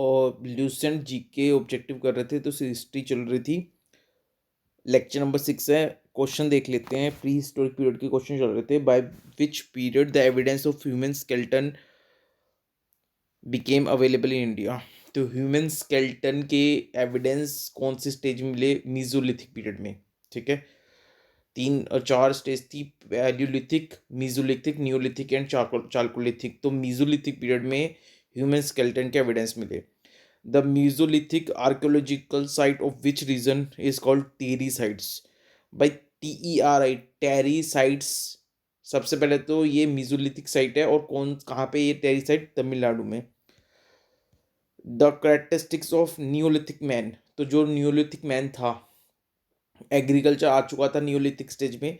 और Lucent GK objective कर रहे थे, तो हिस्ट्री चल रही थी। लेक्चर नंबर 6 है। क्वेश्चन देख लेते हैं। प्री हिस्टोरिक पीरियड के क्वेश्चन चल रहे थे। By which period the evidence of human skeleton became available in India. तो ह्यूमन स्केल्टन के एविडेंस कौन से स्टेज में मिले? मीजोलिथिक पीरियड में। ठीक है, 3 और 4 स्टेज थी, palaeolithic, mesolithic, neolithic and chalcolithic. तो मीजोलिथिक पीरियड में ह्यूमन स्केल्टन के एविडेंस मिले। The mesolithic archaeological site of which region is called Teri sites. By TERI, Teri sites. सबसे पहले तो ये मीजोलिथिक साइट है, और कहाँ पे ये टेरी साइट? तमिलनाडु में। The characteristics of Neolithic man. तो जो नियोलिथिक मैन था, एग्रीकल्चर आ चुका था नियोलिथिक स्टेज में,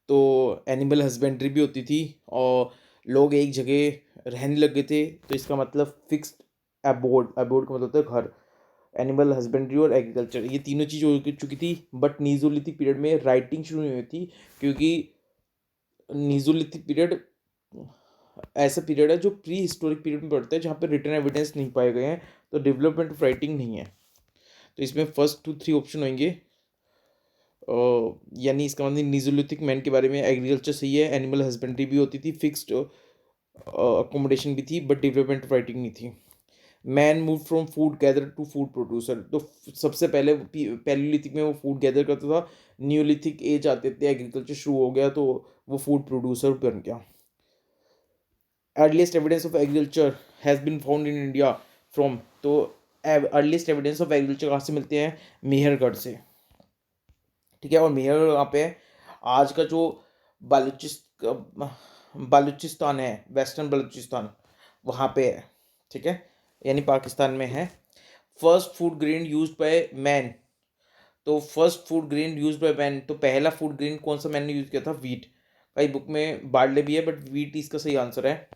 तो एनिमल हस्बेंड्री भी होती थी, और लोग एक जगह रहने लगे थे। तो इसका मतलब फिक्स्ड अबोर्ड, अबोर्ड का मतलब होता है घर। एनिमल हस्बेंड्री और एग्रीकल्चर, ये तीनों चीज़ हो चुकी थी। बट नीजोलिथिक पीरियड में राइटिंग शुरू नहीं हुई थी, क्योंकि नीजोलिथिक पीरियड ऐसा पीरियड है जो प्री हिस्टोरिक पीरियड में पड़ता है, जहाँ पे रिटन एविडेंस नहीं पाए गए हैं, तो डेवलपमेंट ऑफ राइटिंग नहीं है। तो इसमें फर्स्ट 2-3 ऑप्शन होंगे। यानी इसका मतलब नीजोलिथिक मैन के बारे में एग्रीकल्चर सही है, एनिमल हस्बेंड्री भी होती थी, फिक्स्ड अकोमोडेशन भी थी, बट डेवलपमेंट ऑफ राइटिंग नहीं थी। Man move from food gather to food producer. तो सबसे पहले पैलियोलिथिक में वो फूड गैदर करता था, न्यूलिथिक एज आते थे, एग्रीकल्चर शुरू हो गया, तो वो फूड प्रोड्यूसर बन गया। Earliest evidence of agriculture has been found in India from. तो अर्लीस्ट एविडेंस ऑफ एग्रीकल्चर कहाँ से मिलते हैं? मेहरगढ़ से। ठीक है, और मेहरगढ़ वहाँ पे है। आज का जो बालूचिस्तान है, वेस्टर्न बलूचिस्तान, वहाँ पे है। ठीक है, यानी पाकिस्तान में है। First food grain use by man. तो first food grain use by man, तो पहला फूड ग्रेन कौन सा मैन ने यूज किया था? वीट। कई बुक में बार्ले भी है, बट वीट इसका सही आंसर है।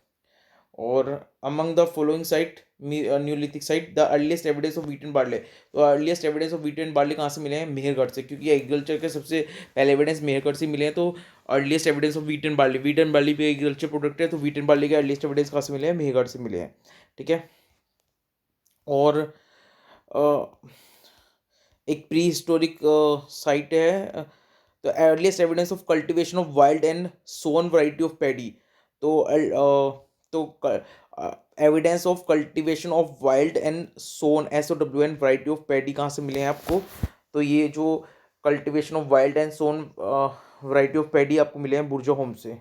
और among the following site, neolithic site, the earliest evidence of wheat and barley. तो earliest evidence of wheat and barley कहाँ से मिले हैं? मेहरगढ़ से, क्योंकि एग्रीकल्चर के सबसे पहले एविडेंस मेहरगढ़ से मिले हैं। तो earliest evidence of wheat and barley भी एग्रीकल्चर प्रोडक्ट है, तो वीट एंड बार्ली के अर्लीस्ट एविडेंस कहाँ से मिले हैं? मेहरगढ़ से मिले हैं। ठीक है, और एक प्री हिस्टोरिक साइट है, तो earliest evidence of cultivation of wild and sown variety of paddy. तो evidence of cultivation of wild and sown SOWN variety of paddy कहाँ से मिले हैं आपको? तो ये जो cultivation of wild and sown variety of paddy आपको मिले हैं बुर्जा होम से।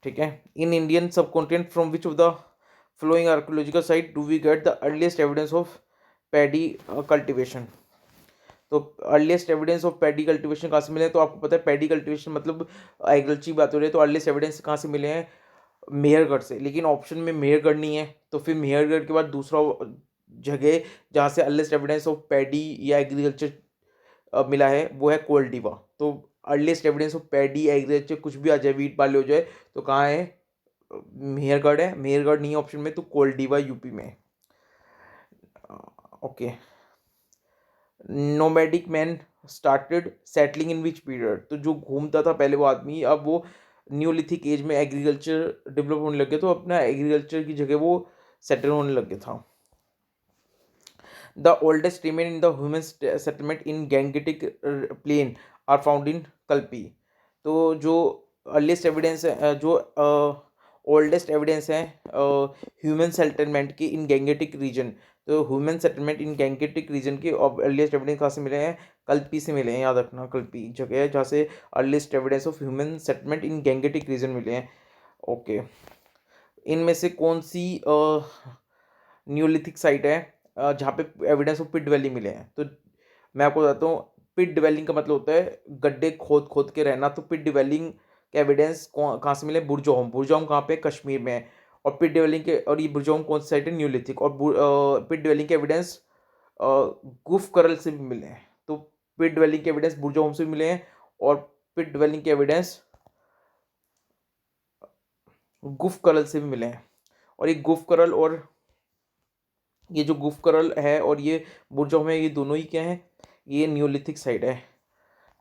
ठीक है, in Indian subcontinent from which of the following archaeological site do we get the earliest evidence of paddy cultivation. तो earliest evidence of paddy cultivation कहाँ से मिले हैं? तो आपको पता है पैडी कल्टीवेशन मतलब एग्रीकल्चर की बात हो रही है, तो अर्लीस्ट एविडेंस कहाँ से मिले हैं? मेहरगढ़ से। लेकिन ऑप्शन में मेहरगढ़ नहीं है, तो फिर मेहरगढ़ के बाद दूसरा जगह जहाँ से अर्लीस्ट एविडेंस ऑफ पैडी या एग्रीकल्चर मिला है, वो है कोल्डिवा। तो earliest evidence of paddy agriculture कुछ भी आ जाए, वीट बाले हो जाए, तो कहाँ है? मेहरगढ़ है। मेहरगढ़ नहीं है ऑप्शन में, तो कोल्डिवा यूपी में है। Okay, nomadic man started settling in which period. तो जो घूमता था पहले वो आदमी, अब वो न्यूलिथिक एज में एग्रीकल्चर डेवलप होने लग गया, तो अपना एग्रीकल्चर की जगह वो सेटल होने लग गया था। The oldest remain in the human settlement in Gangetic plain are found in Kalpi. तो जो अर्लीस्ट एविडेंस है, जो ओल्डेस्ट एविडेंस है ह्यूमन सेटलमेंट की इन गैंगेटिक रीजन, तो human settlement in Gangetic region के अर्लीस्ट एविडेंस कहाँ से मिले हैं? कल्पी से मिले हैं। याद रखना, कल्पी जगह है जहाँ से earliest evidence of human settlement in Gangetic region मिले हैं। ओके, इनमें से कौन सी न्यूलिथिक साइट है जहाँ पे एविडेंस ऑफ पिट ड्वेलिंग मिले हैं? तो मैं आपको बताता हूँ, पिट ड्वेलिंग का मतलब होता है गड्ढे खोद खोद के रहना। तो पिट ड्वेलिंग के एविडेंस कहाँ से मिले? बुर्जोहम। बुर्जोहम कहाँ पे? कश्मीर में है। और पिट ड्वेलिंग के, और ये बुर्जोहम कौन सी साइट है? न्यूलिथिक। और पिट ड्वेलिंग के एविडेंस गुफ करल से भी मिले हैं। तो पिट ड्वेलिंग के एविडेंस बुर्जोहम से भी मिले हैं, और पिट ड्वेलिंग के एविडेंस गुफ करल से भी मिले हैं। और ये गुफ करल और ये जो गुफ करल है और ये बुर्जोहम है, ये दोनों ही क्या है? ये न्यूलिथिक साइट है।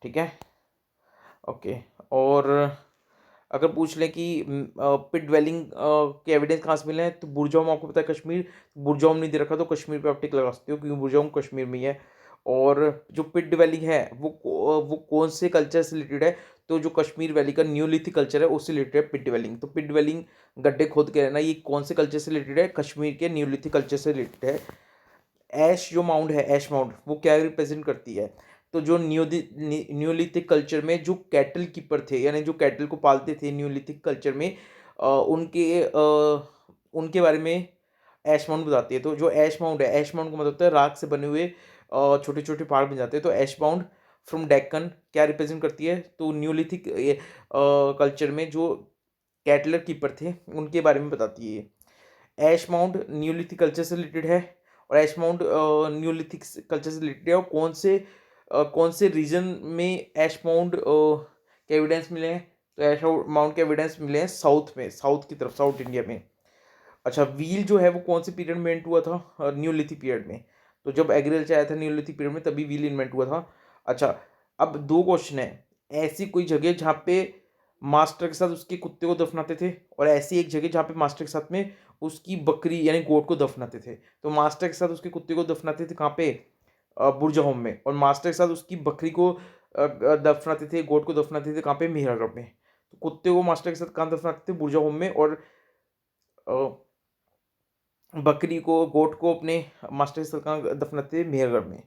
ठीक है, ओके। और अगर पूछ लें कि पिट ड्वेलिंग के एविडेंस कहाँ से मिले हैं, तो बुरजाम आपको पता है कश्मीर, बुरजाम नहीं दे रखा तो कश्मीर पे आप टिक लगा सकते हो क्योंकि बुरजाम कश्मीर में ही है। और जो पिट ड्वेलिंग है वो कौन से कल्चर से रिलेटेड है, तो जो कश्मीर वैली का न्यूलिथिक कल्चर है उससे रिलेटेड है पिट ड्वेलिंग। तो पिट ड्वेलिंग गड्ढे खोद के रहना, ये कौन से कल्चर से रिलेटेड है, कश्मीर के न्यूलिथिक कल्चर से रिलेटेड है। ऐश जो माउंड है, ऐश माउंड वो क्या रिप्रेजेंट करती है, तो जो न्यूलिथिक कल्चर में जो कैटल कीपर थे, यानी जो कैटल को पालते थे न्यूलिथिक कल्चर में, उनके बारे में ऐश माउंट बताती है। तो जो ऐश माउंट है, ऐश माउंट का मतलब होता है राख से बने हुए छोटे छोटे पहाड़ बन जाते हैं। तो ऐश माउंट फ्रॉम डेक्कन क्या रिप्रेजेंट करती है, तो न्यूलिथिक कल्चर में जो कैटलर कीपर थे उनके बारे में बताती है। ऐश माउंट न्यूलिथिक कल्चर से रिलेटेड है, और ऐश माउंट न्यूलिथिक कल्चर से रिलेटेड है। और कौन से रीजन में ऐश माउंट के एविडेंस मिले हैं, तो ऐश माउंट के एविडेंस मिले हैं साउथ में, साउथ की तरफ, साउथ इंडिया में। अच्छा, व्हील जो है वो कौन से पीरियड में इन्वेंट हुआ था, न्यूलिथिक पीरियड में। तो जब एग्रीकल्चर आया था न्यूलिथिक पीरियड में तभी व्हील इन्वेंट हुआ था। अच्छा, अब दो क्वेश्चन है, ऐसी कोई जगह जहाँ पे मास्टर के साथ उसके कुत्ते को दफनाते थे, और ऐसी एक जगह जहाँ पे मास्टर के साथ में उसकी बकरी यानी गोट को दफनाते थे। तो मास्टर के साथ उसके कुत्ते को दफनाते थे कहाँ पे, बुर्ज होम में, और मास्टर के साथ उसकी बकरी को दफनाते थे, गोट को दफनाते थे कहाँ पे, मेहरागढ़ में। तो कुत्ते को मास्टर के साथ कहाँ दफनाते थे, बुर्जा होम में, और बकरी को, गोट को अपने मास्टर के साथ कहाँ दफनाते थे, मेहरगढ़ में।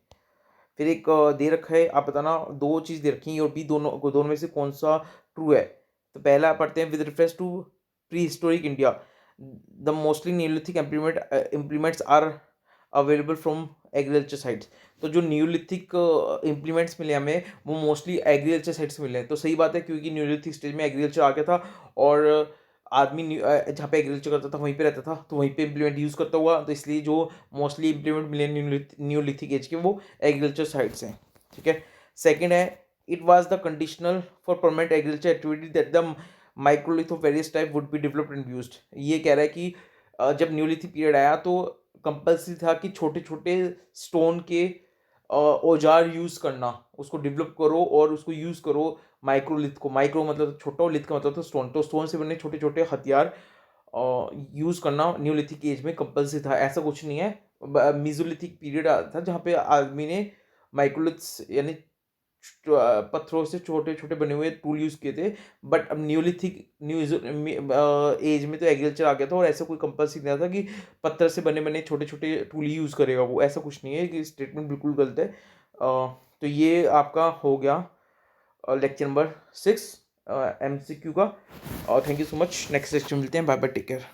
फिर एक दे रखा है, आप बताना दो चीज़ दे रखी है और भी, दोनों दोनों में से कौन सा ट्रू है। तो पहला पढ़ते हैं, with reference to pre historic India the mostly neolithic implements are available from agriculture sites. तो जो न्यूलिथिक इम्प्लीमेंट्स मिले हमें वो मोस्टली एग्रीकल्चर साइट से मिले हैं। तो सही बात है क्योंकि न्यूलिथिक स्टेज में एग्रीकल्चर आ गया था, और आदमी जहाँ पे एग्रीकल्चर करता था वहीं पे रहता था, तो वहीं पे इम्प्लीमेंट यूज़ करता हुआ, तो इसलिए जो मोस्टली इम्प्लीमेंट मिले न्यूलिथिक एज के वो एग्रीकल्चर साइट्स हैं। ठीक है। सेकंड है, it was the conditional for permanent agriculture activity that the microlith of various type would be developed and used. ये कह रहा है कि जब न्यूलिथिक पीरियड आया तो कंपल्सरी था कि छोटे छोटे स्टोन के औजार यूज़ करना, उसको डेवलप करो और उसको यूज़ करो। माइक्रोलिथ को, माइक्रो मतलब छोटा और लिथ का मतलब था स्टोन, तो स्टोन से बने छोटे छोटे हथियार यूज़ करना न्यूलिथिक एज में कंपल्सरी था। ऐसा कुछ नहीं है, मीजोलिथिक पीरियड था जहाँ पे आदमी ने माइक्रोलिथ्स यानी पत्थरों से छोटे छोटे बने हुए टूल यूज़ किए थे। बट अब न्यूलिथिक एज में तो एग्रीकल्चर आ गया था, और ऐसा कोई कंपल्सरी नहीं था कि पत्थर से बने बने छोटे छोटे टूल ही यूज़ करेगा वो, ऐसा कुछ नहीं है, कि स्टेटमेंट बिल्कुल गलत है। तो ये आपका हो गया लेक्चर नंबर 6 MCQ का। और thank you so much, next lecture मिलते हैं, बाय बाय, टेक केयर।